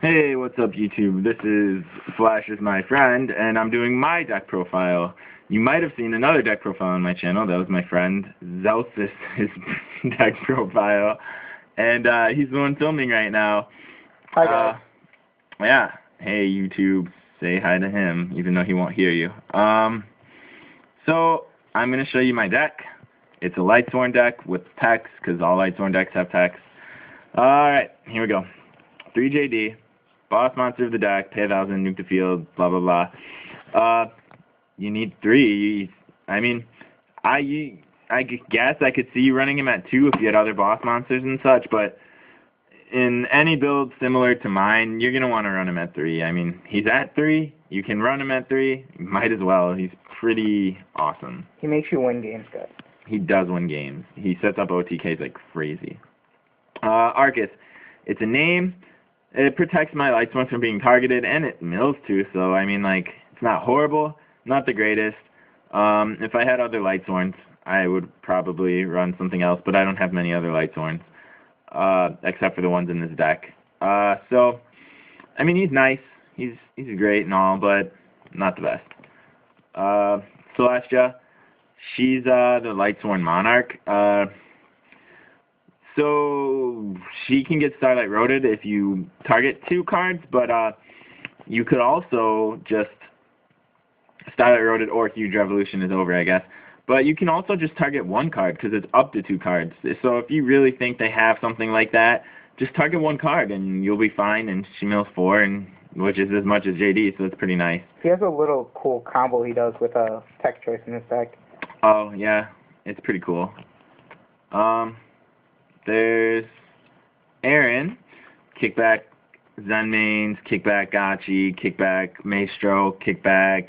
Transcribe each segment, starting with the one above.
Hey, what's up YouTube? This is Flash is my friend, and I'm doing my deck profile. You might have seen another deck profile on my channel. That was my friend Zelsis' deck profile. And he's the one filming right now. Hi guys. Yeah. Hey YouTube, say hi to him, even though he won't hear you. So, I'm going to show you my deck. It's a Lightsworn deck with text, because all Lightsworn decks have text. Alright, here we go. 3 JD. Boss monster of the deck, pay 1,000, nuke the field, blah blah blah. You need 3. I mean, I guess I could see you running him at 2 if you had other boss monsters and such, but in any build similar to mine, you're gonna want to run him at 3. I mean, he's at 3. You can run him at 3. Might as well. He's pretty awesome. He makes you win games, guys. He does win games. He sets up OTKs like crazy. Arcus. It's a name. It protects my Lightsworn from being targeted, and it mills too, so, I mean, like, it's not horrible, not the greatest. If I had other Lightsworns, I would probably run something else, but I don't have many other Lightsworns, except for the ones in this deck. So, I mean, he's nice, he's great and all, but not the best. Celestia, she's the Lightsworn Monarch. So she can get Starlight Roaded if you target 2 cards, but you could also just Starlight Roaded or Huge Revolution is over, I guess. But you can also just target 1 card because it's up to 2 cards. So if you really think they have something like that, just target 1 card and you'll be fine. And she mills 4, and which is as much as JD, so it's pretty nice. He has a little cool combo he does with a tech choice in his deck. Oh yeah, it's pretty cool. There's Aaron, kickback Zenmains, kickback Gotchi, kickback Maestro, kickback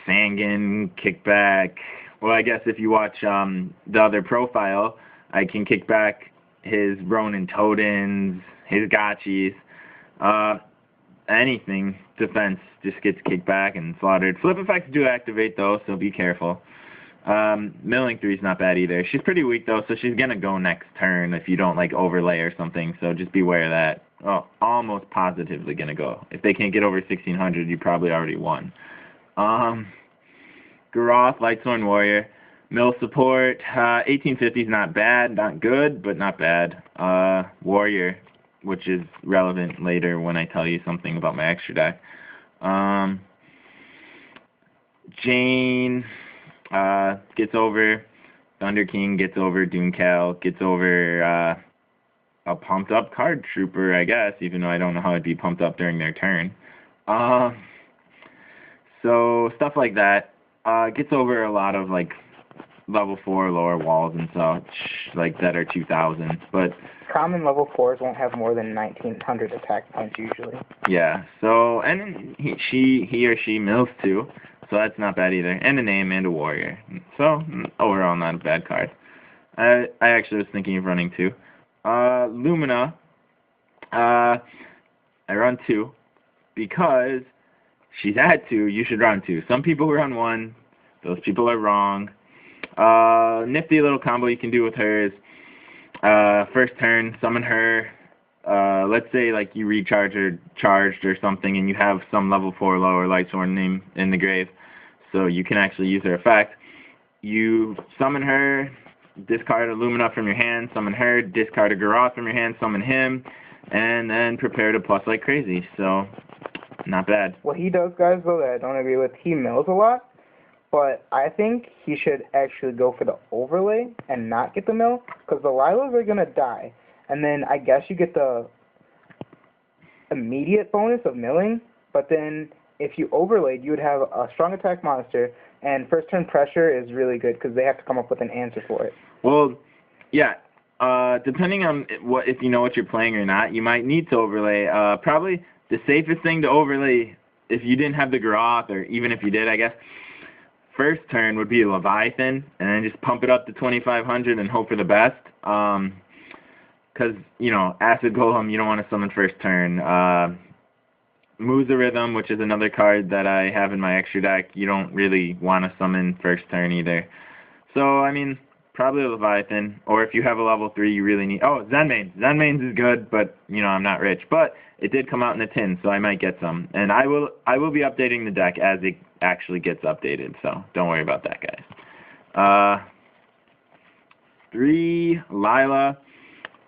Sangin, kickback. Well, I guess if you watch the other profile, I can kick back his Ronin Totens, his Gotchis, anything defense just gets kicked back and slaughtered. Flip effects do activate though, so be careful. Milling 3 is not bad either. She's pretty weak though, so she's gonna go next turn if you don't like overlay or something, so just beware of that. Oh, almost positively gonna go. If they can't get over 1600, you probably already won. Garoth, Lightsworn Warrior. Mill support, 1850 is not bad, not good, but not bad. Warrior, which is relevant later when I tell you something about my extra deck. Jane gets over, Thunder King gets over, Doomcal gets over a pumped up card trooper, I guess, even though I don't know how it'd be pumped up during their turn. So stuff like that gets over a lot of like level 4 lower walls and such, like that are 2000. But common level 4s won't have more than 1900 attack points usually. Yeah. So and he or she mills 2. So that's not bad either. And a name and a warrior. So, overall, not a bad card. I actually was thinking of running 2. Lumina, I run 2 because she's at 2, you should run 2. Some people run 1. Those people are wrong. Nifty little combo you can do with her is first turn, summon her. Let's say like you recharge or charged or something and you have some level 4 lower Lightsworn name in the grave, so you can actually use her effect. You summon her, discard a Lumina from your hand, summon her, discard a Garoth from your hand, summon him, and then prepare to plus like crazy. So, not bad. What he does, guys, though, that I don't agree with, he mills a lot, but I think he should actually go for the overlay and not get the mill, because the Lilas are going to die. And then I guess you get the immediate bonus of milling, but then if you overlaid, you would have a strong attack monster, and first turn pressure is really good because they have to come up with an answer for it. Well, yeah, depending on if you know what you're playing or not, you might need to overlay. Probably the safest thing to overlay, if you didn't have the Garoth, or even if you did, I guess, first turn would be a Leviathan, and then just pump it up to 2500 and hope for the best. Because, you know, Acid Golem, you don't want to summon first turn. Musa Rhythm, which is another card that I have in my extra deck, you don't really want to summon first turn either. So, I mean, probably a Leviathan, or if you have a level 3, you really need... Oh, Zenmaines. Zenmaines is good, but, you know, I'm not rich. But it did come out in a tin, so I might get some. And I will be updating the deck as it actually gets updated, so don't worry about that, guys. 3, Lila.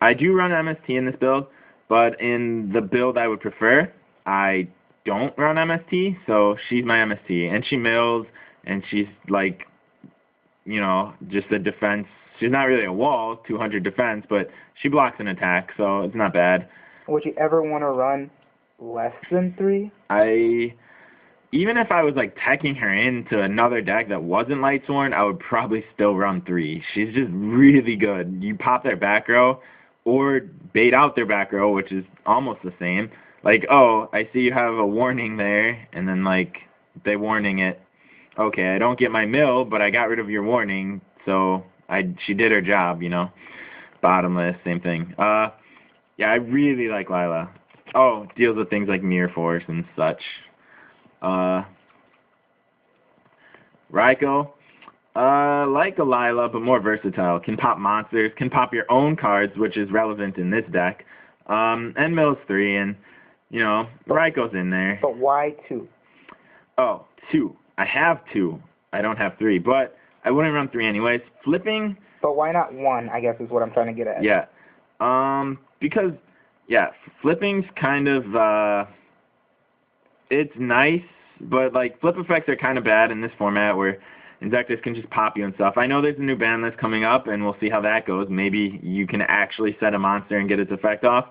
I do run MST in this build, but in the build I would prefer, I don't run MST, so she's my MST. And she mills, and she's like, you know, just a defense. She's not really a wall, 200 defense, but she blocks an attack, so it's not bad. Would you ever want to run less than 3? Even if I was like teching her into another deck that wasn't Lightsworn, I would probably still run 3. She's just really good. You pop their back row, or bait out their back row, which is almost the same. Like, oh, I see you have a warning there, and then like they warning it. Okay, I don't get my mill, but I got rid of your warning, so she did her job, you know. Bottomless, same thing. Yeah, I really like Lila. Oh, deals with things like Mirror Force and such. Raikou, like a Lila, but more versatile. Can pop monsters, can pop your own cards, which is relevant in this deck. And mills 3, and, you know, Raikou's in there. But why 2? Oh, 2. I have 2. I don't have 3, but I wouldn't run 3 anyways. Flipping... But why not 1, I guess, is what I'm trying to get at. Yeah. Because, yeah, flipping's kind of, it's nice, but, like, flip effects are kind of bad in this format where Insectus can just pop you and stuff. I know there's a new ban list coming up, and we'll see how that goes. Maybe you can actually set a monster and get its effect off.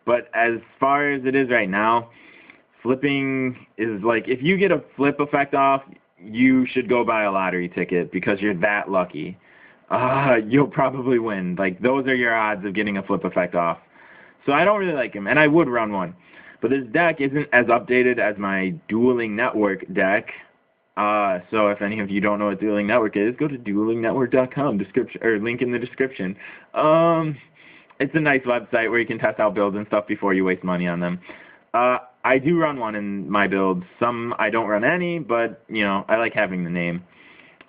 But as far as it is right now, flipping is like, if you get a flip effect off, you should go buy a lottery ticket because you're that lucky. You'll probably win. Like, those are your odds of getting a flip effect off. So I don't really like him, and I would run one. But this deck isn't as updated as my Dueling Network deck. So if any of you don't know what Dueling Network is, go to duelingnetwork.com, link in the description. It's a nice website where you can test out builds and stuff before you waste money on them. I do run one in my builds. Some I don't run any, but, you know, I like having the name.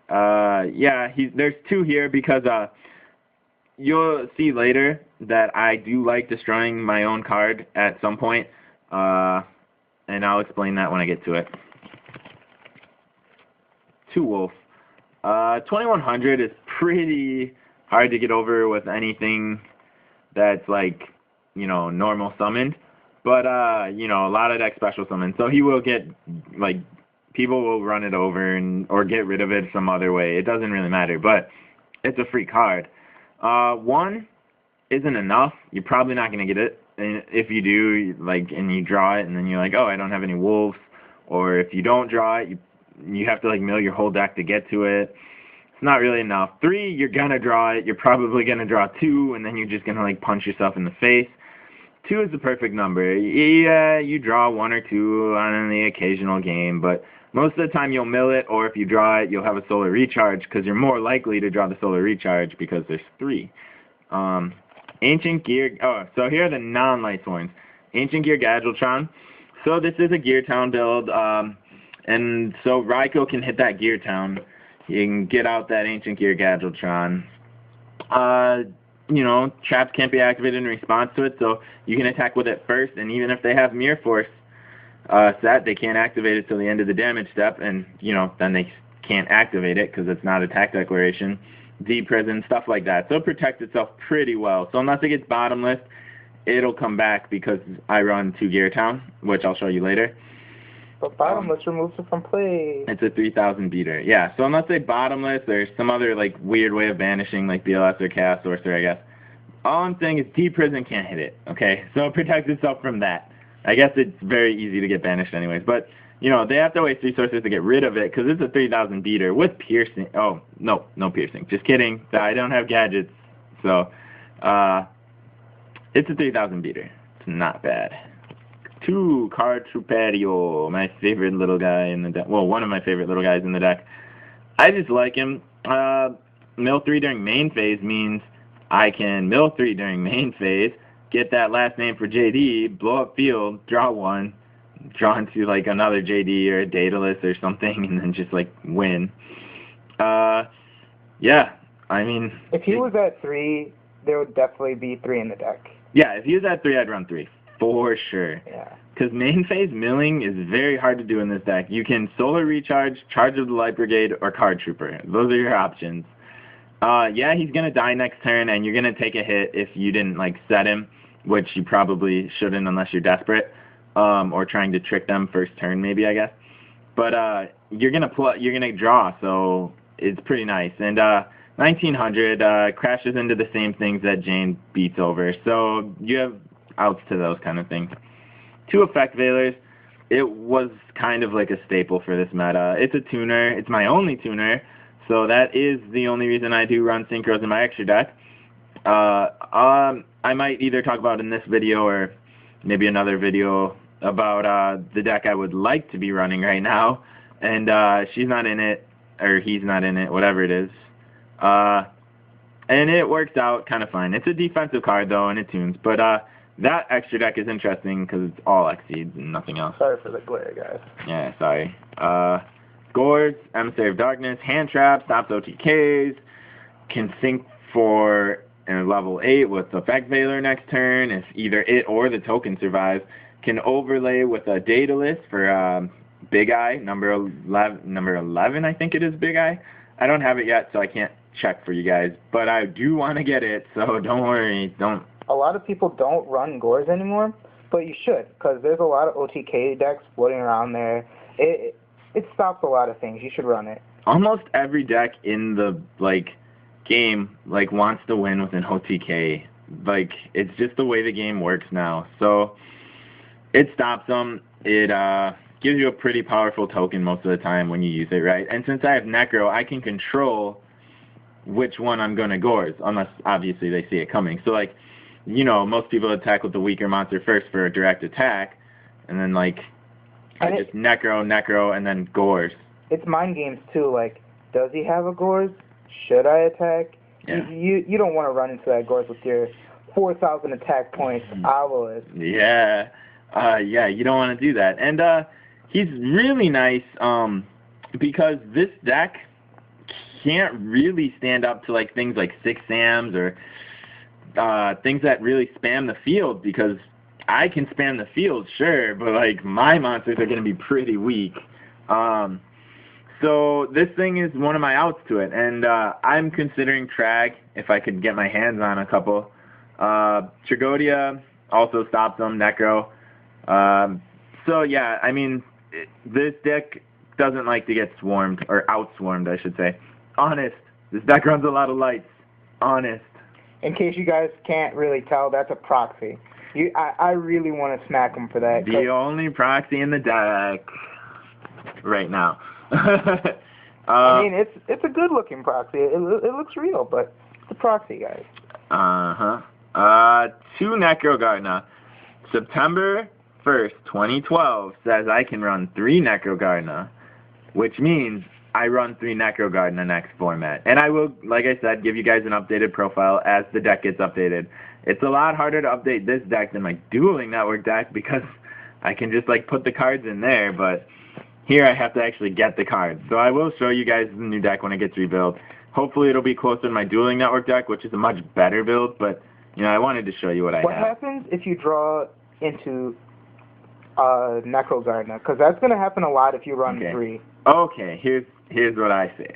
Yeah, there's 2 here because you'll see later that I do like destroying my own card at some point, and I'll explain that when I get to it. 2 Wolf. 2100 is pretty hard to get over with anything that's like, you know, normal summoned. But, you know, a lot of decks special summon. So he will get, like, people will run it over or get rid of it some other way. It doesn't really matter, but it's a free card. 1 isn't enough. You're probably not going to get it. And if you do, like, and you draw it, and then you're like, oh, I don't have any wolves. Or if you don't draw it, you have to, like, mill your whole deck to get to it. It's not really enough. 3, you're going to draw it. You're probably going to draw 2, and then you're just going to, like, punch yourself in the face. 2 is the perfect number. Yeah, you draw 1 or 2 on the occasional game, but most of the time you'll mill it, or if you draw it, you'll have a solar recharge, because you're more likely to draw the solar recharge because there's 3. Ancient Gear... Oh, so here are the non-Lightsworns. Ancient Gear Gadgetron. So this is a Gear Town build, and so Raikou can hit that Gear Town. You can get out that Ancient Gear Gadgetron. You know, traps can't be activated in response to it, so you can attack with it first, and even if they have Mirror Force set, they can't activate it till the end of the damage step, and, you know, then they can't activate it because it's not attack declaration. D-Prison, stuff like that. So it protects itself pretty well. So unless it gets bottomless, it'll come back because I run 2 Gear Town, which I'll show you later. But bottomless removes it from play. It's a 3,000 beater. Yeah, so unless they bottomless, there's some other, like, weird way of banishing, like BLS or Chaos Sorcerer, I guess. All I'm saying is D-Prison can't hit it, okay? So it protects itself from that. I guess it's very easy to get banished anyways. But, you know, they have to waste resources to get rid of it because it's a 3,000 beater with piercing. Oh, no piercing. Just kidding. I don't have gadgets. So, it's a 3,000 beater. It's not bad. 2, Cartruperio, my favorite little guy in the deck. Well, one of my favorite little guys in the deck. I just like him. Mill 3 during main phase means I can mill 3 during main phase, get that last name for JD, blow up field, draw 1, draw into like another JD or a Daedalus or something, and then just like win. Yeah, I mean... If he was at 3, there would definitely be 3 in the deck. Yeah, if he was at 3, I'd run 3. For sure. Yeah. Because main phase milling is very hard to do in this deck. You can solar recharge, charge of the Light Brigade, or card trooper. Those are your options. Yeah, he's going to die next turn, and you're going to take a hit if you didn't, like, set him, which you probably shouldn't unless you're desperate, or trying to trick them first turn, maybe, I guess. But you're going to draw, so it's pretty nice. And 1900 crashes into the same things that Jane beats over, so you have outs to those kind of things. 2 Effect Veilers. It was kind of like a staple for this meta. It's a tuner. It's my only tuner, so that is the only reason I do run Synchros in my extra deck. I might either talk about in this video or maybe another video about the deck I would like to be running right now, and she's not in it, or he's not in it, whatever it is. And it works out kind of fine. It's a defensive card, though, and it tunes. But that extra deck is interesting because it's all Exceeds and nothing else. Sorry for the glare, guys. Yeah, sorry. Gores, Emissary of Darkness, Hand Trap, stops OTKs, can sync for level 8 with Effect Veiler next turn if either it or the token survives. Can overlay with a Daedalus for Big Eye, number 11, I think it is Big Eye. I don't have it yet, so I can't check for you guys, but I do want to get it, so don't worry. A lot of people don't run Gores anymore, but you should, because there's a lot of OTK decks floating around there. It stops a lot of things. You should run it. Almost every deck in the game wants to win with an OTK. It's just the way the game works now. So it stops them. It gives you a pretty powerful token most of the time when you use it, right? And since I have Necro, I can control which one I'm going to Gores, unless obviously they see it coming. So most people attack with the weaker monster first for a direct attack, and then I just Necro, and then Gores. It's mind games too. Does he have a Gores? Should I attack? Yeah. You don't want to run into that Gores with your 4,000 attack points Obelisk. Yeah. Yeah, you don't want to do that. And he's really nice because this deck can't really stand up to things like 6 Sams or things that really spam the field, because I can spam the field, sure, but my monsters are going to be pretty weak. So this thing is one of my outs to it, and I'm considering Trag if I could get my hands on a couple. Tragodia also stops them, Necro. So yeah, I mean, this deck doesn't like to get swarmed, or outswarmed, I should say. Honest, this deck runs a lot of lights. Honest. In case you guys can't really tell, that's a proxy. I really want to smack him for that. The only proxy in the deck right now. I mean, it's a good-looking proxy. It looks real, but it's a proxy, guys. 2 Necro Gardener. September 1st, 2012 says I can run 3 Necro Gardener, which means I run 3 Necro Gardener next format. And I will, like I said, give you guys an updated profile as the deck gets updated. It's a lot harder to update this deck than my Dueling Network deck because I can just put the cards in there, but here I have to actually get the cards. So I will show you guys the new deck when it gets rebuilt. Hopefully it'll be closer to my Dueling Network deck, which is a much better build, but I wanted to show you what I have. What happens if you draw into Necro Gardener? Because that's going to happen a lot if you run 3. Okay, here's what I say.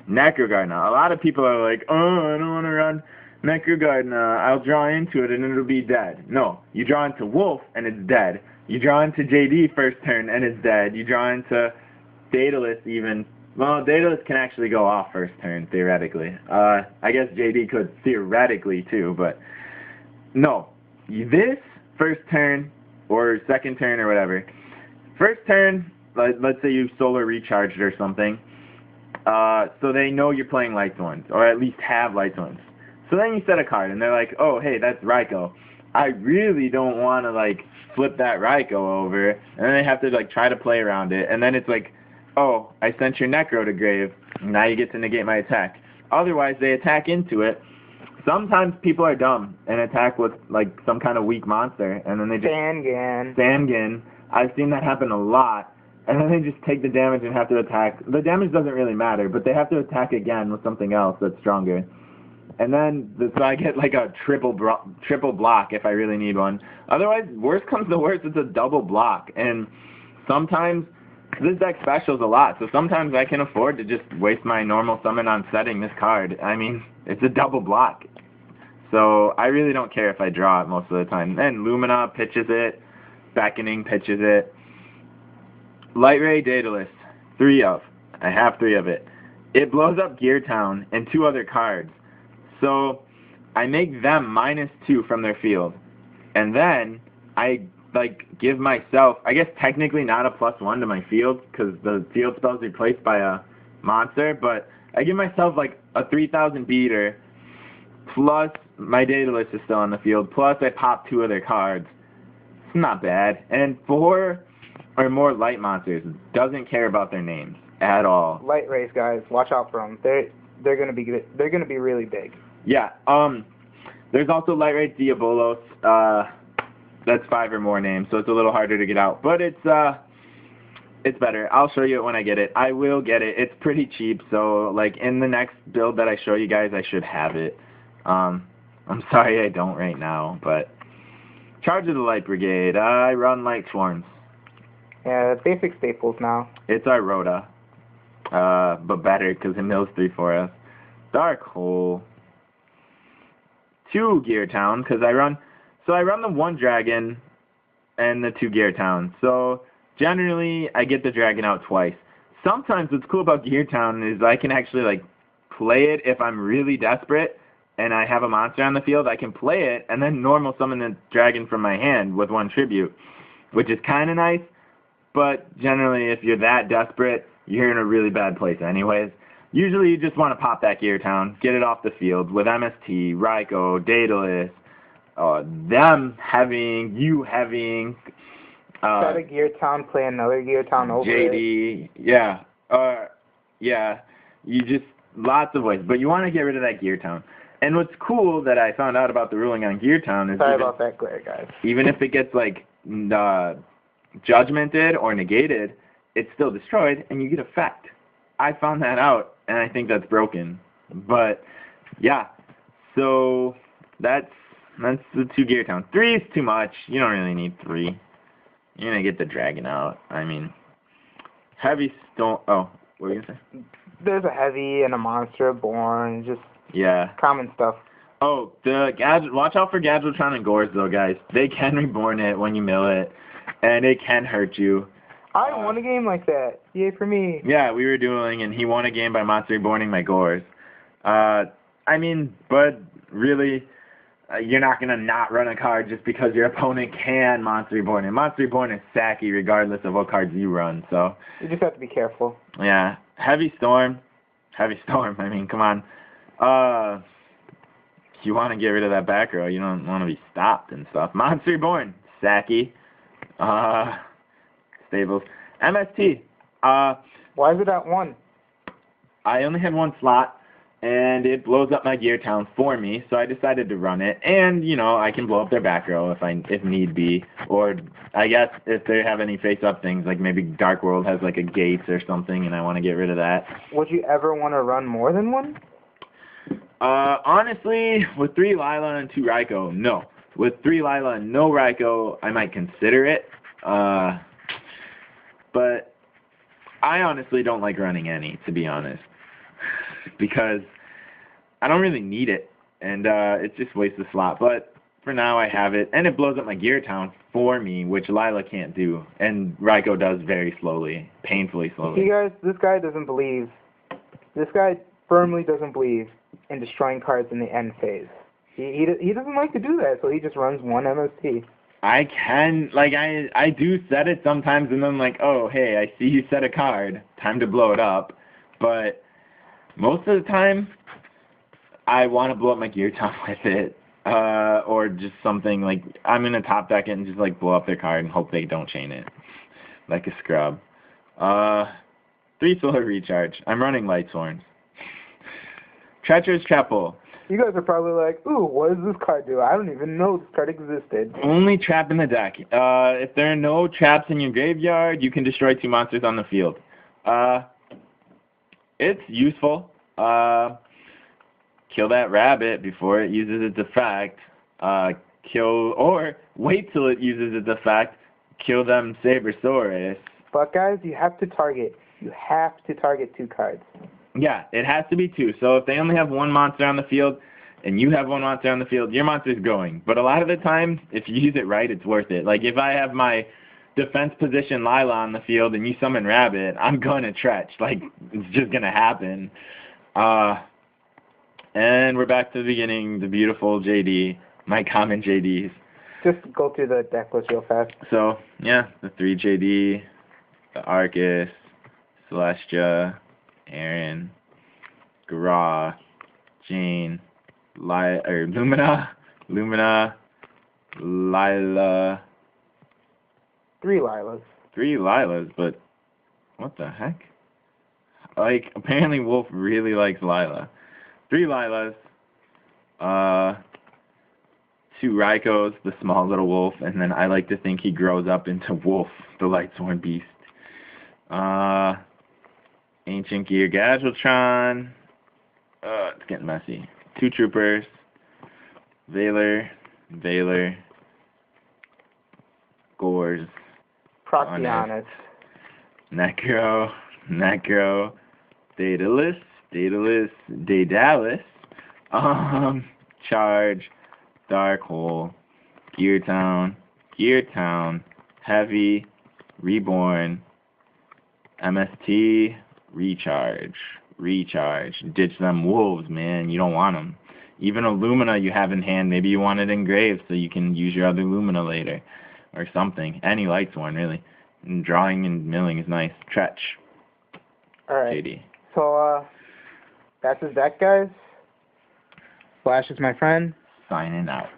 Necro Gardener. A lot of people are like, oh, I don't want to run Necro Gardener. I'll draw into it and it'll be dead. No, you draw into Wolf and it's dead. You draw into JD first turn and it's dead. You draw into Daedalus even. Well, Daedalus can actually go off first turn, theoretically. I guess JD could theoretically too, but no. This first turn or second turn or whatever. First turn, let's say you solar recharged or something. So they know you're playing Lightsworn, or at least have Lightsworn. So then you set a card, and they're like, oh, hey, that's Raikou. I really don't want to, flip that Raikou over, and then they have to, try to play around it, and then it's like, oh, I sent your Necro to grave, now you get to negate my attack. Otherwise, they attack into it. Sometimes people are dumb and attack with, some kind of weak monster, and then they just... Sangan. Sangan. I've seen that happen a lot. and then they just take the damage and have to attack. The damage doesn't really matter, but they have to attack again with something else that's stronger. And then, so I get like a triple block if I really need one. Otherwise, worst comes to worst, it's a double block. And sometimes, this deck specials a lot, so sometimes I can afford to just waste my normal summon on setting this card. I mean, it's a double block. So I really don't care if I draw it most of the time. Then Lumina pitches it, Beckoning pitches it. Light Ray Daedalus, 3 of. I have 3 of it. It blows up Gear Town and 2 other cards. So I make them -2 from their field. And then I give myself, I guess technically not a +1 to my field because the field spell is replaced by a monster, but I give myself like a 3,000 beater plus my Daedalus is still on the field, plus I pop 2 other cards. It's not bad. And 4 or more light monsters doesn't care about their names at all. Light rays, guys, watch out for them. They're gonna be good. They're gonna be really big. Yeah. There's also Light Ray Diabolos. That's 5 or more names, so it's a little harder to get out. But it's better. I'll show you it when I get it. I will get it. It's pretty cheap, so like in the next build that I show you guys, I should have it. I'm sorry I don't right now, but Charge of the Light Brigade. I run Lightsworn. Yeah, basic staples now. It's our Rhoda, but better because it mills 3 for us. Dark Hole. 2 Gear Town because I run the 1 dragon and the 2 Gear Town. So generally I get the dragon out twice. Sometimes what's cool about Gear Town is I can actually like play it if I'm really desperate and I have a monster on the field. I can play it and then normal summon the dragon from my hand with 1 tribute, which is kind of nice. But generally if you're that desperate, you're in a really bad place anyways. Usually you just want to pop that Gear Town, get it off the field with MST, Raikou, Daedalus, you having... Set a Gear Town, play another Gear Town over JD, it. yeah. Yeah, you just, lots of ways. But you want to get rid of that Gear Town. And what's cool that I found out about the ruling on Gear Town is... Sorry about that glare, guys. Even if it gets, like, judgmented or negated, it's still destroyed, and you get effect. I found that out, and I think that's broken. But, yeah. So, that's the 2 Gear Town. 3 is too much. You don't really need 3. You're going to get the dragon out. I mean, Heavy Stone... Oh, what were you going to say? There's a heavy and a monster born, just common stuff. Oh, the Gadget... Watch out for Gadgetron and Gores, though, guys. They can reborn it when you mill it, and it can hurt you. I won a game like that. Yay for me. Yeah, we were dueling, and he won a game by monster reborning my Gores. I mean, but really... you're not going to not run a card just because your opponent can Monster Reborn. And Monster Reborn is sacky regardless of what cards you run, so... You just have to be careful. Yeah. Heavy Storm, I mean, come on. You want to get rid of that back row. You don't want to be stopped and stuff. Monster Reborn, sacky. Stables. MST. Why is it at 1? I only had 1 slot. And it blows up my Gear Town for me, so I decided to run it. And, you know, I can blow up their back row if need be. Or, I guess, if they have any face-up things, like maybe Dark World has, like, a Gates or something, and I want to get rid of that. Would you ever want to run more than 1? Honestly, with 3 Lila and 2 Raikou, no. With 3 Lila and no Raikou, I might consider it. But I honestly don't like running any, to be honest. Because I don't really need it, and it just wastes a slot. But for now, I have it, and it blows up my Gear Town for me, which Lila can't do, and Raikou does very slowly, painfully slowly. See, guys, this guy firmly doesn't believe in destroying cards in the end phase. He doesn't like to do that, so he just runs 1 MST. I can, like, I do set it sometimes, and then like, oh, hey, I see you set a card, time to blow it up, but... most of the time, I want to blow up my Gear Town with it, or just something like, I'm going to top deck it and just like blow up their card and hope they don't chain it, like a scrub. 3 Solar Recharge. I'm running Lightsworn. Treacherous Chapel. You guys are probably like, ooh, what does this card do? I don't even know this card existed. Only trap in the deck. If there are no traps in your graveyard, you can destroy 2 monsters on the field. It's useful. Kill that rabbit before it uses its effect. Or wait till it uses its effect. Kill them Sabersaurus. But guys, you have to target. You have to target 2 cards. Yeah, it has to be 2. So if they only have 1 monster on the field, and you have 1 monster on the field, your monster's going. But a lot of the time, if you use it right, it's worth it. Like if I have my defense position Lila on the field and you summon Rabbit, I'm gonna Tretch. Like it's just gonna happen. And we're back to the beginning, the beautiful JD, my common JDs. Just go through the deck list real fast. So, yeah, the 3 JD, the Arcus, Celestia, Aaron, Gra, Jane, Lumina, Lila. 3 Lilas. 3 Lilas, but what the heck? Like, apparently Wolf really likes Lila. 3 Lilas, 2 Raikos, the small little wolf, and then I like to think he grows up into Wolf, the Lightsworn beast. Ancient Gear Gadgetron. It's getting messy. 2 Troopers. Valor. Gores. Proxionus. Necro. Daedalus. Charge. Dark Hole. Gear Town. Heavy. Reborn. MST. Recharge. Ditch them wolves, man. You don't want them. Even a Lumina you have in hand, maybe you want it engraved so you can use your other Lumina later. Or something. Any Lightsworn, really. And drawing and milling is nice. Tretch. Alright. JD. So, that's his deck, guys. Flash is my friend. Signing out.